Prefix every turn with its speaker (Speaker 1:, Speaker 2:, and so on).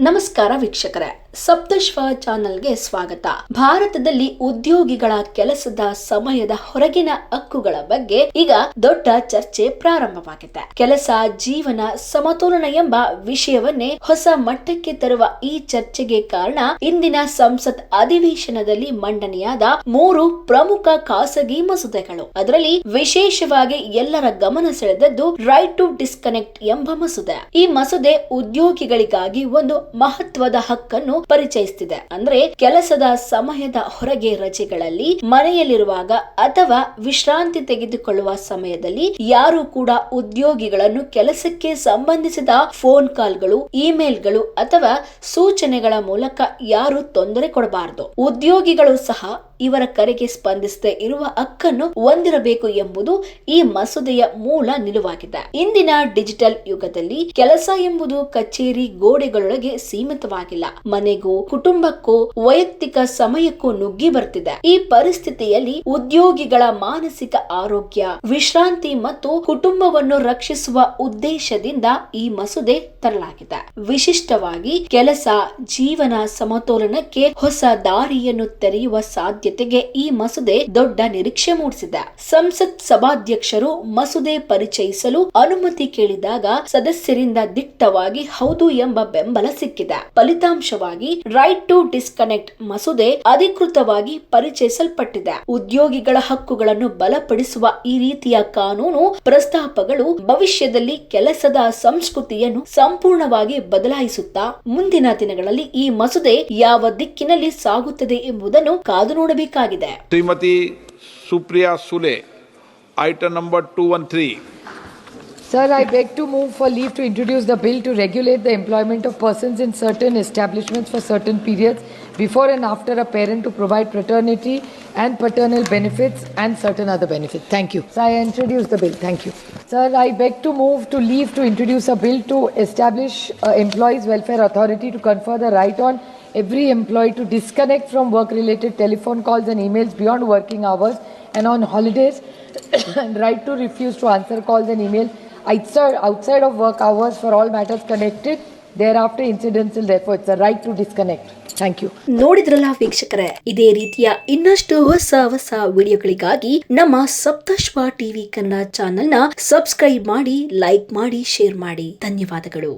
Speaker 1: ನಮಸ್ಕಾರ ವೀಕ್ಷಕರೇ, ಸಪ್ತಶ್ವ ಚಾನೆಲ್ಗೆ ಸ್ವಾಗತ. ಭಾರತದಲ್ಲಿ ಉದ್ಯೋಗಿಗಳ ಕೆಲಸದ ಸಮಯದ ಹೊರಗಿನ ಹಕ್ಕುಗಳ ಬಗ್ಗೆ ಈಗ ದೊಡ್ಡ ಚರ್ಚೆ ಪ್ರಾರಂಭವಾಗಿದೆ. ಕೆಲಸ ಜೀವನ ಸಮತೋಲನ ಎಂಬ ವಿಷಯವನ್ನೇ ಹೊಸ ಮಟ್ಟಕ್ಕೆ ತರುವ ಈ ಚರ್ಚೆಗೆ ಕಾರಣ ಇಂದಿನ ಸಂಸತ್ ಅಧಿವೇಶನದಲ್ಲಿ ಮಂಡನೆಯಾದ 3 ಪ್ರಮುಖ ಖಾಸಗಿ ಮಸೂದೆಗಳು. ಅದರಲ್ಲಿ ವಿಶೇಷವಾಗಿ ಎಲ್ಲರ ಗಮನ ಸೆಳೆದದ್ದು ರೈಟ್ ಟು ಡಿಸ್ಕನೆಕ್ಟ್ ಎಂಬ ಮಸೂದೆ. ಈ ಮಸೂದೆ ಉದ್ಯೋಗಿಗಳಿಗಾಗಿ ಒಂದು ಮಹತ್ವದ ಹಕ್ಕನ್ನು ಪರಿಚಯಿಸುತ್ತಿದೆ. ಅಂದ್ರೆ ಕೆಲಸದ ಸಮಯದ ಹೊರಗೆ ರಜೆಗಳಲ್ಲಿ, ಮನೆಯಲ್ಲಿರುವಾಗ ಅಥವಾ ವಿಶ್ರಾಂತಿ ತೆಗೆದುಕೊಳ್ಳುವ ಸಮಯದಲ್ಲಿ ಯಾರು ಕೂಡ ಉದ್ಯೋಗಿಗಳನ್ನು ಕೆಲಸಕ್ಕೆ ಸಂಬಂಧಿಸಿದ ಫೋನ್ ಕಾಲ್ಗಳು, ಇಮೇಲ್ಗಳು ಅಥವಾ ಸೂಚನೆಗಳ ಮೂಲಕ ಯಾರು ತೊಂದರೆ ಕೊಡಬಾರದು. ಉದ್ಯೋಗಿಗಳು ಸಹ ಇವರ ಕರೆಗೆ ಸ್ಪಂದಿಸದೆ ಇರುವ ಹಕ್ಕನ್ನು ಹೊಂದಿರಬೇಕು ಎಂಬುದು ಈ ಮಸೂದೆಯ ಮೂಲ ನಿಲುವಾಗಿದೆ. ಇಂದಿನ ಡಿಜಿಟಲ್ ಯುಗದಲ್ಲಿ ಕೆಲಸ ಎಂಬುದು ಕಚೇರಿ ಗೋಡೆಗಳೊಳಗೆ ಸೀಮಿತವಾಗಿಲ್ಲ. ಮನೆಗೂ, ಕುಟುಂಬಕ್ಕೂ, ವೈಯಕ್ತಿಕ ಸಮಯಕ್ಕೂ ನುಗ್ಗಿ ಬರ್ತಿದೆ. ಈ ಪರಿಸ್ಥಿತಿಯಲ್ಲಿ ಉದ್ಯೋಗಿಗಳ ಮಾನಸಿಕ ಆರೋಗ್ಯ, ವಿಶ್ರಾಂತಿ ಮತ್ತು ಕುಟುಂಬವನ್ನು ರಕ್ಷಿಸುವ ಉದ್ದೇಶದಿಂದ ಈ ಮಸೂದೆ ತರಲಾಗಿದೆ. ವಿಶಿಷ್ಟವಾಗಿ ಕೆಲಸ ಜೀವನ ಸಮತೋಲನಕ್ಕೆ ಹೊಸ ದಾರಿಯನ್ನು ತೆರೆಯುವ ಸಾಧ್ಯತೆಗೆ ಈ ಮಸೂದೆ ದೊಡ್ಡ ನಿರೀಕ್ಷೆ ಮೂಡಿಸಿದೆ. ಸಂಸತ್ ಸಭಾಧ್ಯಕ್ಷರು ಮಸೂದೆ ಪರಿಚಯಿಸಲು ಅನುಮತಿ ಕೇಳಿದಾಗ ಸದಸ್ಯರಿಂದ ದಿಟ್ಟವಾಗಿ ಹೌದು ಎಂಬ ಬೆಂಬಲ ಸಿಕ್ಕಿದೆ. ಫಲಿತಾಂಶವಾಗಿ ರೈಟ್ ಟು ಡಿಸ್ಕನೆಕ್ಟ್ ಮಸೂದೆ ಅಧಿಕೃತವಾಗಿ ಪರಿಚಯಿಸಲ್ಪಟ್ಟಿದೆ. ಉದ್ಯೋಗಿಗಳ ಹಕ್ಕುಗಳನ್ನು ಬಲಪಡಿಸುವ ಈ ರೀತಿಯ ಕಾನೂನು ಪ್ರಸ್ತಾಪಗಳು ಭವಿಷ್ಯದಲ್ಲಿ ಕೆಲಸದ ಸಂಸ್ಕೃತಿಯನ್ನು ಸಂಪೂರ್ಣವಾಗಿ ಬದಲಾಯಿಸುತ್ತಾ ಮುಂದಿನ ದಿನಗಳಲ್ಲಿ ಈ ಮಸೂದೆ ಯಾವ ದಿಕ್ಕಿನಲ್ಲಿ ಸಾಗುತ್ತದೆ ಎಂಬುದನ್ನು ಕಾದು ನೋಡಬೇಕಾಗಿದೆ.
Speaker 2: Shrimati Supriya Sule, item number 213.
Speaker 3: Sir, I beg to move for leave to introduce the bill to regulate the employment of persons in certain establishments for certain periods before and after a parent to provide paternity and paternal benefits and certain other benefits. Thank you. So I introduce the bill. Thank you. Sir, I beg to move to leave to introduce a bill to establish Employees Welfare Authority to confer the right on every employee to disconnect from work-related telephone calls and emails beyond working hours and on holidays and right to refuse to answer calls and emails outside of work hours for all matters connected thereafter incidental. Therefore, it's a right to disconnect. Thank you.
Speaker 1: ನೋಡಿದ್ರಲ್ಲ ವೀಕ್ಷಕರೇ, ಇದೇ ರೀತಿಯ ಇನ್ನಷ್ಟು ಹೊಸ ವಿಡಿಯೋಗಳಿಗಾಗಿ ನಮ್ಮ Saptashwa TV Kannada ಚಾನೆಲ್ನ subscribe ಮಾಡಿ, ಲೈಕ್ ಮಾಡಿ, ಶೇರ್ ಮಾಡಿ. ಧನ್ಯವಾದಗಳು.